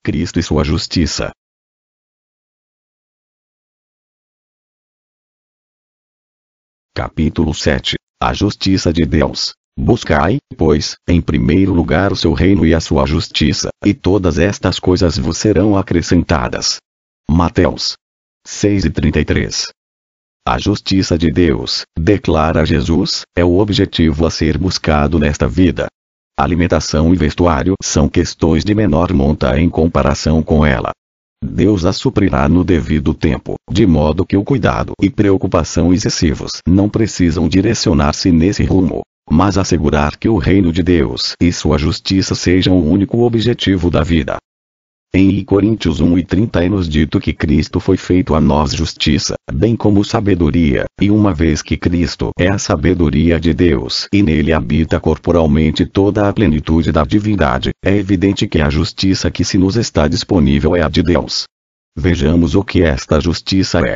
Cristo e sua justiça. Capítulo 7. A justiça de Deus. Buscai, pois, em primeiro lugar o seu reino e a sua justiça, e todas estas coisas vos serão acrescentadas. Mateus 6:33. A justiça de Deus, declara Jesus, é o objetivo a ser buscado nesta vida. Alimentação e vestuário são questões de menor monta em comparação com ela. Deus a suprirá no devido tempo, de modo que o cuidado e preocupação excessivos não precisam direcionar-se nesse rumo, mas assegurar que o reino de Deus e sua justiça sejam o único objetivo da vida. Em Coríntios 1:30 é-nos dito que Cristo foi feito a nós justiça, bem como sabedoria, e uma vez que Cristo é a sabedoria de Deus e nele habita corporalmente toda a plenitude da divindade, é evidente que a justiça que se nos está disponível é a de Deus. Vejamos o que esta justiça é.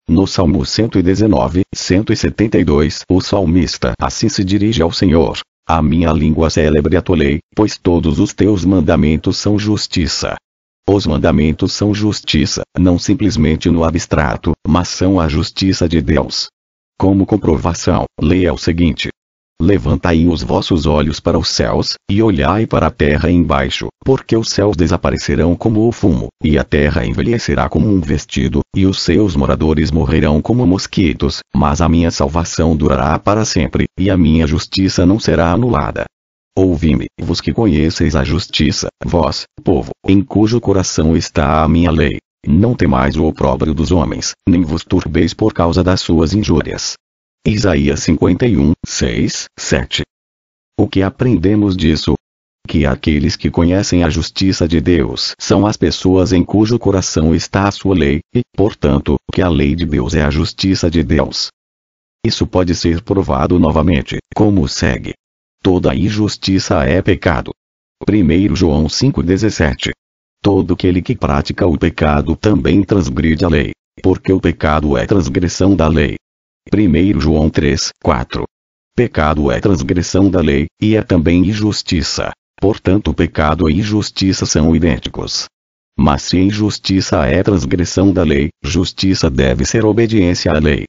No Salmo 119, 172, o salmista assim se dirige ao Senhor: a minha língua celebre a tua lei, pois todos os teus mandamentos são justiça. Os mandamentos são justiça, não simplesmente no abstrato, mas são a justiça de Deus. Como comprovação, leia o seguinte: levantai os vossos olhos para os céus, e olhai para a terra embaixo, porque os céus desaparecerão como o fumo, e a terra envelhecerá como um vestido, e os seus moradores morrerão como mosquitos, mas a minha salvação durará para sempre, e a minha justiça não será anulada. Ouvi-me, vos que conheceis a justiça, vós, povo, em cujo coração está a minha lei. Não temais o opróbrio dos homens, nem vos turbeis por causa das suas injúrias. Isaías 51, 6, 7. O que aprendemos disso? Que aqueles que conhecem a justiça de Deus são as pessoas em cujo coração está a sua lei, e, portanto, que a lei de Deus é a justiça de Deus. Isso pode ser provado novamente, como segue. Toda injustiça é pecado. 1 João 5,17. Todo aquele que pratica o pecado também transgride a lei, porque o pecado é transgressão da lei. 1 João 3, 4. Pecado é transgressão da lei, e é também injustiça. Portanto, pecado e injustiça são idênticos. Mas se injustiça é transgressão da lei, justiça deve ser obediência à lei.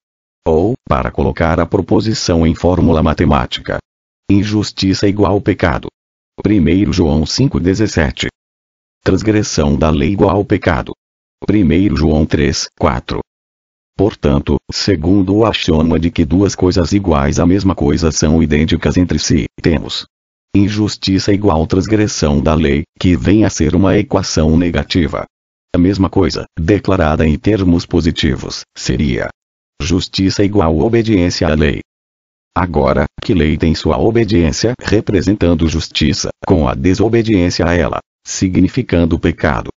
Ou, para colocar a proposição em fórmula matemática: injustiça igual pecado. 1 João 5,17. Transgressão da lei igual pecado. 1 João 3, 4. Portanto, segundo o axioma de que duas coisas iguais à mesma coisa são idênticas entre si, temos injustiça igual transgressão da lei, que vem a ser uma equação negativa. A mesma coisa, declarada em termos positivos, seria justiça igual obediência à lei. Agora, que lei tem sua obediência representando justiça, com a desobediência a ela, significando pecado?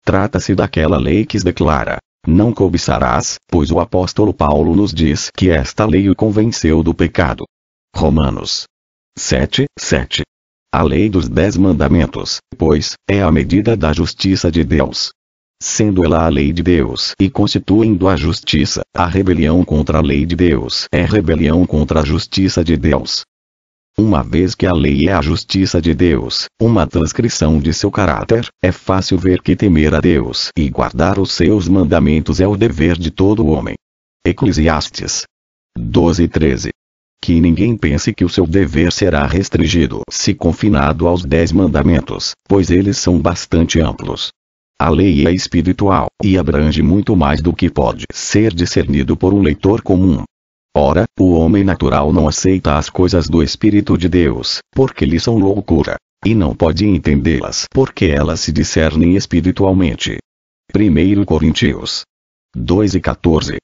Trata-se daquela lei que declara: não cobiçarás, pois o apóstolo Paulo nos diz que esta lei o convenceu do pecado. Romanos 7, 7. A lei dos 10 mandamentos, pois, é a medida da justiça de Deus. Sendo ela a lei de Deus e constituindo a justiça, a rebelião contra a lei de Deus é rebelião contra a justiça de Deus. Uma vez que a lei é a justiça de Deus, uma transcrição de seu caráter, é fácil ver que temer a Deus e guardar os seus mandamentos é o dever de todo homem. Eclesiastes 12:13. Que ninguém pense que o seu dever será restringido se confinado aos 10 mandamentos, pois eles são bastante amplos. A lei é espiritual, e abrange muito mais do que pode ser discernido por um leitor comum. Ora, o homem natural não aceita as coisas do Espírito de Deus, porque lhe são loucura, e não pode entendê-las porque elas se discernem espiritualmente. 1 Coríntios 2:14.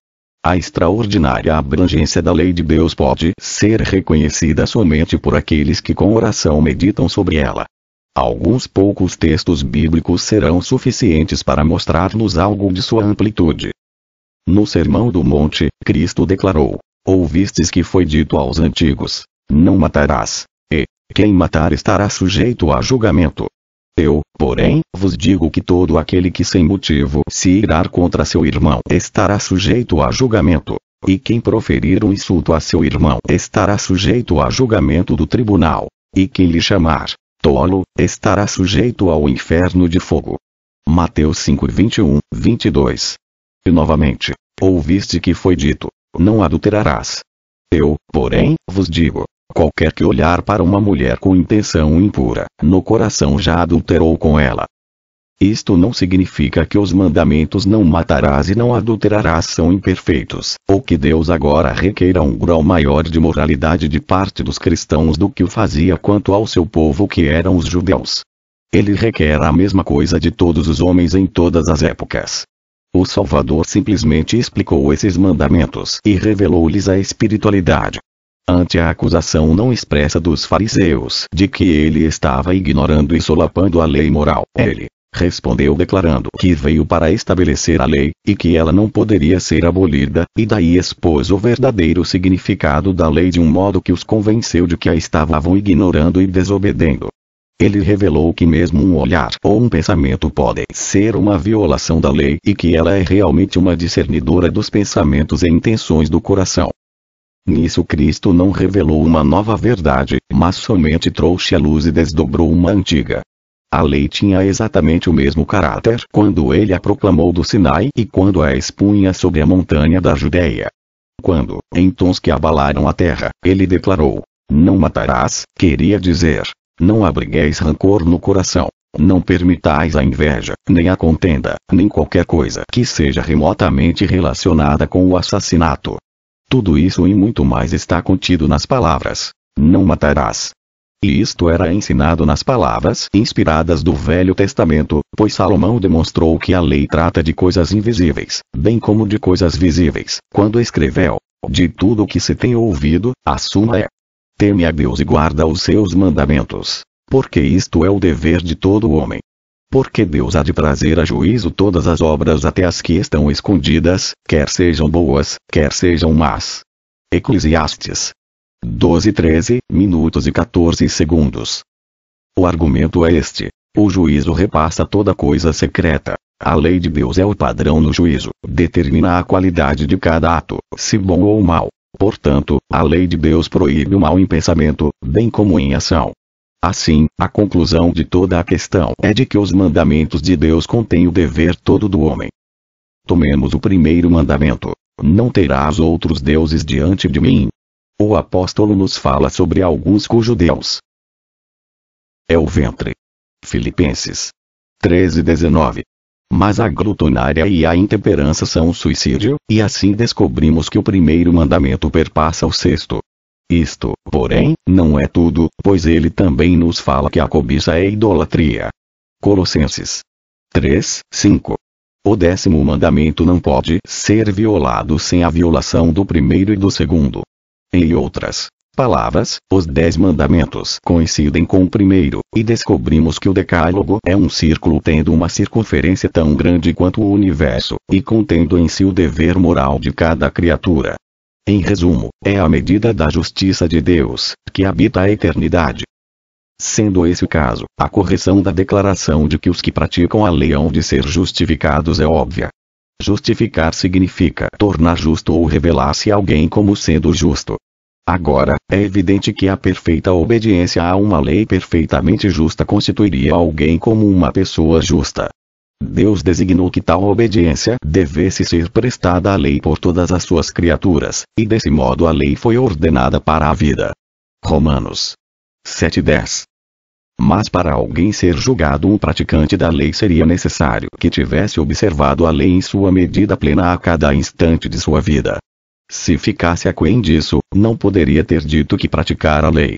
A extraordinária abrangência da lei de Deus pode ser reconhecida somente por aqueles que com oração meditam sobre ela. Alguns poucos textos bíblicos serão suficientes para mostrar-nos algo de sua amplitude. No Sermão do Monte, Cristo declarou: ouvistes que foi dito aos antigos: não matarás, e quem matar estará sujeito a julgamento. Eu, porém, vos digo que todo aquele que sem motivo se irar contra seu irmão estará sujeito a julgamento, e quem proferir um insulto a seu irmão estará sujeito a julgamento do tribunal, e quem lhe chamar tolo estará sujeito ao inferno de fogo. Mateus 5:21, 22. E novamente, ouviste que foi dito: não adulterarás. Eu, porém, vos digo: qualquer que olhar para uma mulher com intenção impura, no coração já adulterou com ela. Isto não significa que os mandamentos não matarás e não adulterarás são imperfeitos, ou que Deus agora requeira um grau maior de moralidade de parte dos cristãos do que o fazia quanto ao seu povo que eram os judeus. Ele requer a mesma coisa de todos os homens em todas as épocas. O Salvador simplesmente explicou esses mandamentos e revelou-lhes a espiritualidade. Ante a acusação não expressa dos fariseus de que ele estava ignorando e solapando a lei moral, ele respondeu declarando que veio para estabelecer a lei, e que ela não poderia ser abolida, e daí expôs o verdadeiro significado da lei de um modo que os convenceu de que a estavam ignorando e desobedecendo. Ele revelou que mesmo um olhar ou um pensamento pode ser uma violação da lei e que ela é realmente uma discernidora dos pensamentos e intenções do coração. Nisso Cristo não revelou uma nova verdade, mas somente trouxe à luz e desdobrou uma antiga. A lei tinha exatamente o mesmo caráter quando ele a proclamou do Sinai e quando a expunha sobre a montanha da Judeia. Quando, em tons que abalaram a terra, ele declarou: não matarás, queria dizer: não abrigueis rancor no coração, não permitais a inveja, nem a contenda, nem qualquer coisa que seja remotamente relacionada com o assassinato. Tudo isso e muito mais está contido nas palavras: não matarás. E isto era ensinado nas palavras inspiradas do Velho Testamento, pois Salomão demonstrou que a lei trata de coisas invisíveis, bem como de coisas visíveis, quando escreveu: de tudo o que se tem ouvido, a suma é: teme a Deus e guarda os seus mandamentos, porque isto é o dever de todo homem. Porque Deus há de trazer a juízo todas as obras até as que estão escondidas, quer sejam boas, quer sejam más. Eclesiastes 12:13 minutos e 14 segundos. O argumento é este: o juízo repassa toda coisa secreta. A lei de Deus é o padrão no juízo, determina a qualidade de cada ato, se bom ou mau. Portanto, a lei de Deus proíbe o mal em pensamento, bem como em ação. Assim, a conclusão de toda a questão é de que os mandamentos de Deus contêm o dever todo do homem. Tomemos o primeiro mandamento: não terás outros deuses diante de mim. O apóstolo nos fala sobre alguns cujo Deus é o ventre. Filipenses 13:19. Mas a glutonária e a intemperança são um suicídio, e assim descobrimos que o primeiro mandamento perpassa o sexto. Isto, porém, não é tudo, pois ele também nos fala que a cobiça é idolatria. Colossenses 3:5. O 10º mandamento não pode ser violado sem a violação do primeiro e do segundo. Em outras palavras, os 10 mandamentos coincidem com o primeiro, e descobrimos que o decálogo é um círculo tendo uma circunferência tão grande quanto o universo, e contendo em si o dever moral de cada criatura. Em resumo, é a medida da justiça de Deus, que habita a eternidade. Sendo esse o caso, a correção da declaração de que os que praticam a lei hão de ser justificados é óbvia. Justificar significa tornar justo ou revelar-se alguém como sendo justo. Agora, é evidente que a perfeita obediência a uma lei perfeitamente justa constituiria alguém como uma pessoa justa. Deus designou que tal obediência devesse ser prestada à lei por todas as suas criaturas, e desse modo a lei foi ordenada para a vida. Romanos 7:10. Mas para alguém ser julgado um praticante da lei seria necessário que tivesse observado a lei em sua medida plena a cada instante de sua vida. Se ficasse aquém disso, não poderia ter dito que praticara a lei.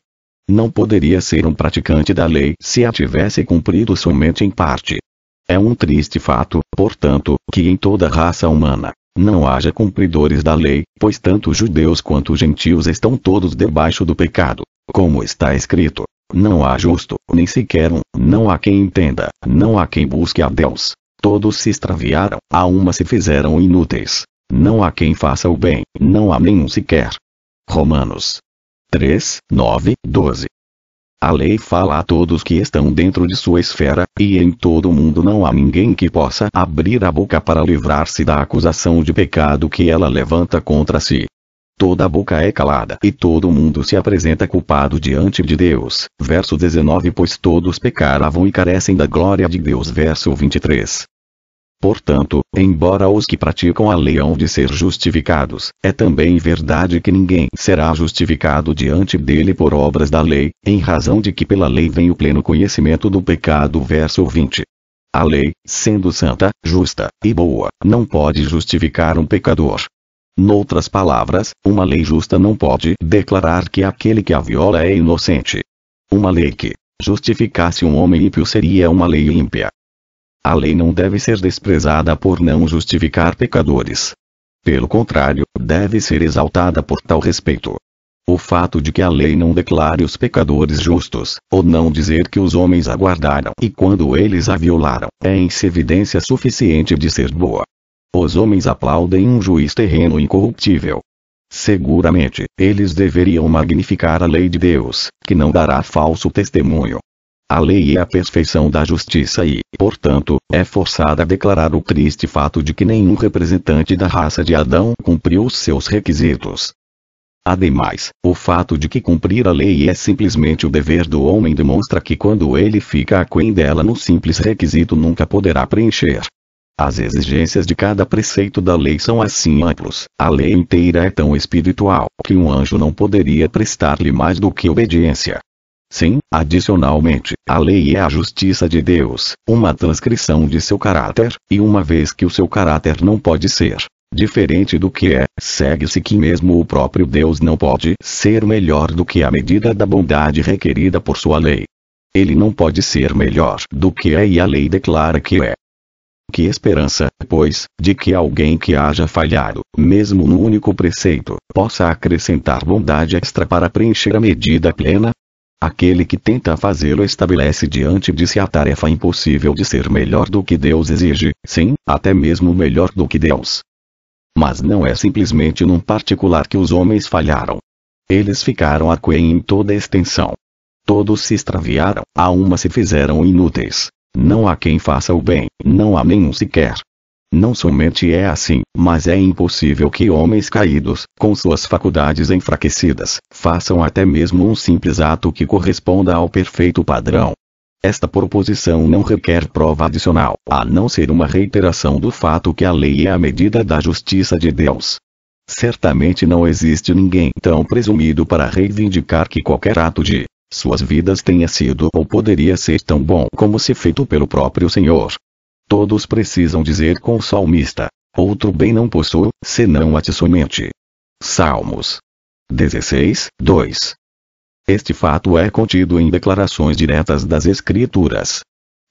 Não poderia ser um praticante da lei se a tivesse cumprido somente em parte. É um triste fato, portanto, que em toda raça humana não haja cumpridores da lei, pois tanto judeus quanto gentios estão todos debaixo do pecado, como está escrito: não há justo, nem sequer um, não há quem entenda, não há quem busque a Deus. Todos se extraviaram, a uma se fizeram inúteis. Não há quem faça o bem, não há nenhum sequer. Romanos 3:9-12. A lei fala a todos que estão dentro de sua esfera, e em todo o mundo não há ninguém que possa abrir a boca para livrar-se da acusação de pecado que ela levanta contra si. Toda a boca é calada e todo mundo se apresenta culpado diante de Deus. Verso 19. Pois todos pecaram e carecem da glória de Deus. Verso 23. Portanto, embora os que praticam a lei hão de ser justificados, é também verdade que ninguém será justificado diante dele por obras da lei, em razão de que pela lei vem o pleno conhecimento do pecado. Verso 20. A lei, sendo santa, justa e boa, não pode justificar um pecador. Noutras palavras, uma lei justa não pode declarar que aquele que a viola é inocente. Uma lei que justificasse um homem ímpio seria uma lei ímpia. A lei não deve ser desprezada por não justificar pecadores. Pelo contrário, deve ser exaltada por tal respeito. O fato de que a lei não declare os pecadores justos, ou não dizer que os homens a guardaram e quando eles a violaram, é evidência suficiente de ser boa. Os homens aplaudem um juiz terreno incorruptível. Seguramente, eles deveriam magnificar a lei de Deus, que não dará falso testemunho. A lei é a perfeição da justiça e, portanto, é forçada a declarar o triste fato de que nenhum representante da raça de Adão cumpriu os seus requisitos. Ademais, o fato de que cumprir a lei é simplesmente o dever do homem demonstra que quando ele fica aquém dela no simples requisito nunca poderá preencher. As exigências de cada preceito da lei são assim amplos, a lei inteira é tão espiritual, que um anjo não poderia prestar-lhe mais do que obediência. Sim, adicionalmente, a lei é a justiça de Deus, uma transcrição de seu caráter, e uma vez que o seu caráter não pode ser diferente do que é, segue-se que mesmo o próprio Deus não pode ser melhor do que a medida da bondade requerida por sua lei. Ele não pode ser melhor do que é e a lei declara que é. Que esperança, pois, de que alguém que haja falhado, mesmo no único preceito, possa acrescentar bondade extra para preencher a medida plena? Aquele que tenta fazê-lo estabelece diante de si a tarefa impossível de ser melhor do que Deus exige, sim, até mesmo melhor do que Deus. Mas não é simplesmente num particular que os homens falharam. Eles ficaram aquém em toda a extensão. Todos se extraviaram, a uma se fizeram inúteis. Não há quem faça o bem, não há nenhum sequer. Não somente é assim, mas é impossível que homens caídos, com suas faculdades enfraquecidas, façam até mesmo um simples ato que corresponda ao perfeito padrão. Esta proposição não requer prova adicional, a não ser uma reiteração do fato que a lei é a medida da justiça de Deus. Certamente não existe ninguém tão presumido para reivindicar que qualquer ato de suas vidas tenha sido ou poderia ser tão bom como se feito pelo próprio Senhor. Todos precisam dizer com o salmista: outro bem não possuo, senão a ti somente. Salmos 16, 2. Este fato é contido em declarações diretas das Escrituras.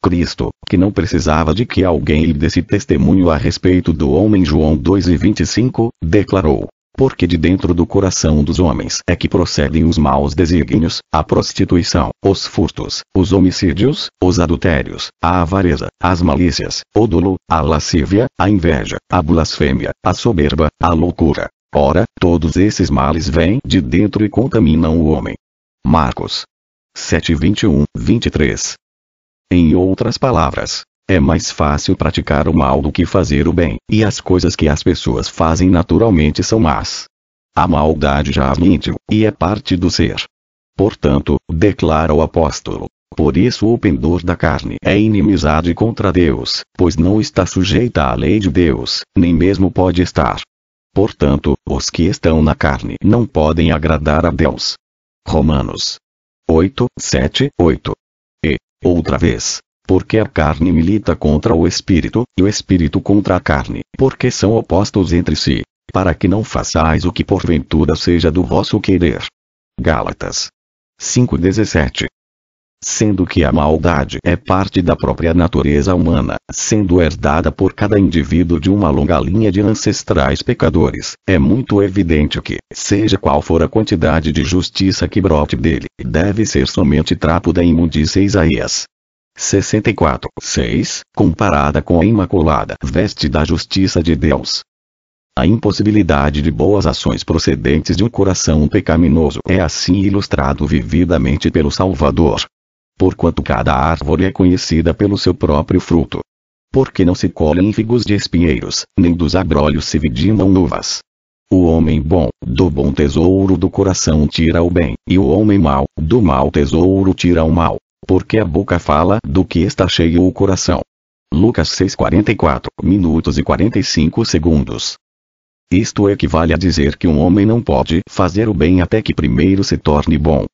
Cristo, que não precisava de que alguém lhe desse testemunho a respeito do homem, João 2:25, declarou: porque de dentro do coração dos homens é que procedem os maus desígnios, a prostituição, os furtos, os homicídios, os adultérios, a avareza, as malícias, o dolo, a lascívia, a inveja, a blasfêmia, a soberba, a loucura. Ora, todos esses males vêm de dentro e contaminam o homem. Marcos 7:21, 23. Em outras palavras, é mais fácil praticar o mal do que fazer o bem, e as coisas que as pessoas fazem naturalmente são más. A maldade jaz no íntimo, e é parte do ser. Portanto, declara o apóstolo, por isso o pendor da carne é inimizade contra Deus, pois não está sujeita à lei de Deus, nem mesmo pode estar. Portanto, os que estão na carne não podem agradar a Deus. Romanos 8, 7, 8. E, outra vez, porque a carne milita contra o espírito, e o espírito contra a carne, porque são opostos entre si, para que não façais o que porventura seja do vosso querer. Gálatas 5:17. Sendo que a maldade é parte da própria natureza humana, sendo herdada por cada indivíduo de uma longa linha de ancestrais pecadores, é muito evidente que, seja qual for a quantidade de justiça que brote dele, deve ser somente trapo da imundícia. Isaías 64:6, comparada com a imaculada veste da justiça de Deus. A impossibilidade de boas ações procedentes de um coração pecaminoso é assim ilustrado vividamente pelo Salvador. Porquanto cada árvore é conhecida pelo seu próprio fruto. Porque não se colhem figos de espinheiros, nem dos abrolhos se vidimam uvas. O homem bom, do bom tesouro do coração tira o bem, e o homem mau, do mau tesouro tira o mal. Porque a boca fala do que está cheio o coração. Lucas 6:44 minutos e 45 segundos. Isto equivale a dizer que um homem não pode fazer o bem até que primeiro se torne bom.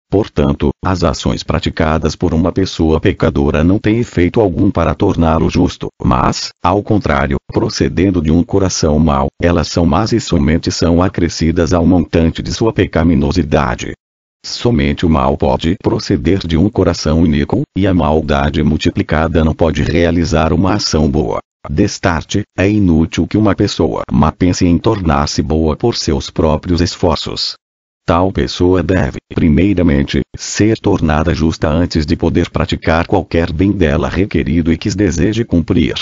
Portanto, as ações praticadas por uma pessoa pecadora não têm efeito algum para torná-lo justo, mas, ao contrário, procedendo de um coração mau, elas são más e somente são acrescidas ao montante de sua pecaminosidade. Somente o mal pode proceder de um coração iníquo, e a maldade multiplicada não pode realizar uma ação boa. Destarte, é inútil que uma pessoa má pense em tornar-se boa por seus próprios esforços. Tal pessoa deve, primeiramente, ser tornada justa antes de poder praticar qualquer bem dela requerido e que deseje cumprir.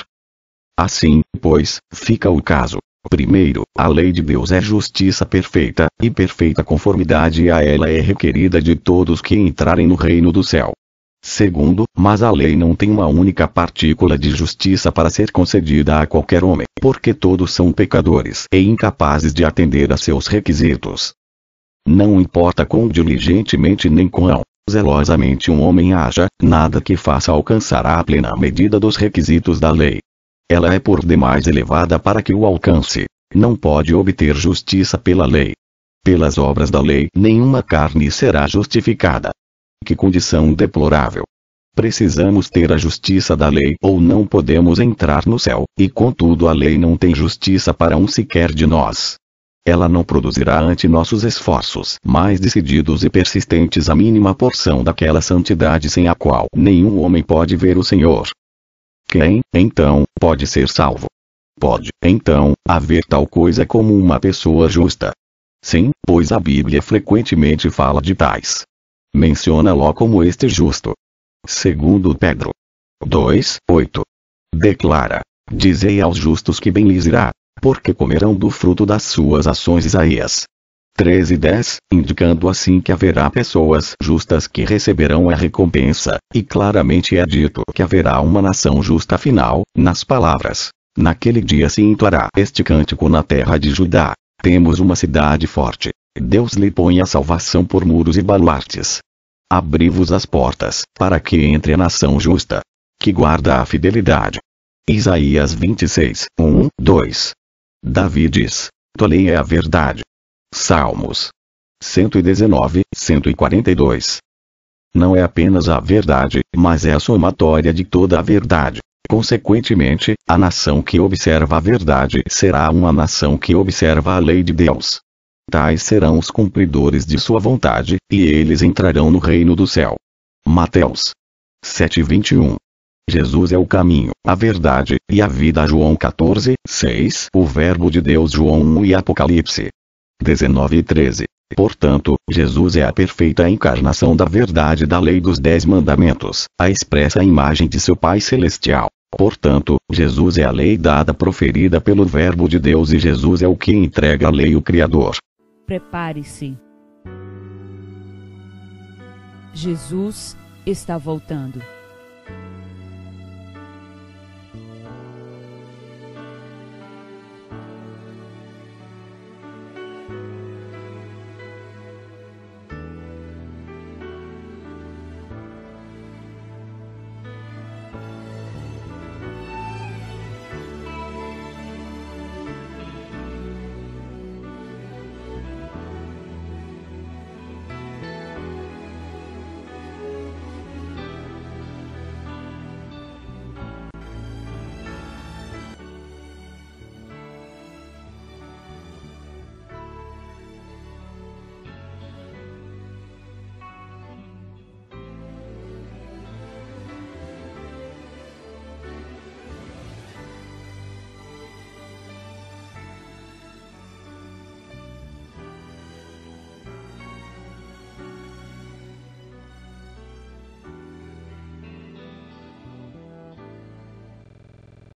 Assim, pois, fica o caso. Primeiro, a lei de Deus é justiça perfeita, e perfeita conformidade a ela é requerida de todos que entrarem no reino do céu. Segundo, mas a lei não tem uma única partícula de justiça para ser concedida a qualquer homem, porque todos são pecadores e incapazes de atender a seus requisitos. Não importa quão diligentemente nem quão zelosamente um homem haja, nada que faça alcançará a plena medida dos requisitos da lei. Ela é por demais elevada para que o alcance. Não pode obter justiça pela lei. Pelas obras da lei nenhuma carne será justificada. Que condição deplorável! Precisamos ter a justiça da lei ou não podemos entrar no céu, e contudo a lei não tem justiça para um sequer de nós. Ela não produzirá ante nossos esforços mais decididos e persistentes a mínima porção daquela santidade sem a qual nenhum homem pode ver o Senhor. Quem, então, pode ser salvo? Pode, então, haver tal coisa como uma pessoa justa? Sim, pois a Bíblia frequentemente fala de tais. Menciona-lo como este justo. Segundo Pedro 2:8. Declara: dizei aos justos que bem lhes irá, porque comerão do fruto das suas ações. Isaías 13:10, indicando assim que haverá pessoas justas que receberão a recompensa, e claramente é dito que haverá uma nação justa afinal, nas palavras: naquele dia se entoará este cântico na terra de Judá, temos uma cidade forte, Deus lhe põe a salvação por muros e baluartes. Abri-vos as portas, para que entre a nação justa, que guarda a fidelidade. Isaías 26:1-2. Davi diz: tua lei é a verdade. Salmos 119:142. Não é apenas a verdade, mas é a somatória de toda a verdade. Consequentemente, a nação que observa a verdade será uma nação que observa a lei de Deus. Tais serão os cumpridores de sua vontade, e eles entrarão no reino do céu. Mateus 7:21. Jesus é o caminho, a verdade e a vida. João 14:6. O Verbo de Deus. João 1 e Apocalipse 19:13. Portanto, Jesus é a perfeita encarnação da verdade da lei dos 10 mandamentos, a expressa imagem de seu Pai Celestial. Portanto, Jesus é a lei dada proferida pelo Verbo de Deus e Jesus é o que entrega a lei, o Criador. Prepare-se. Jesus está voltando.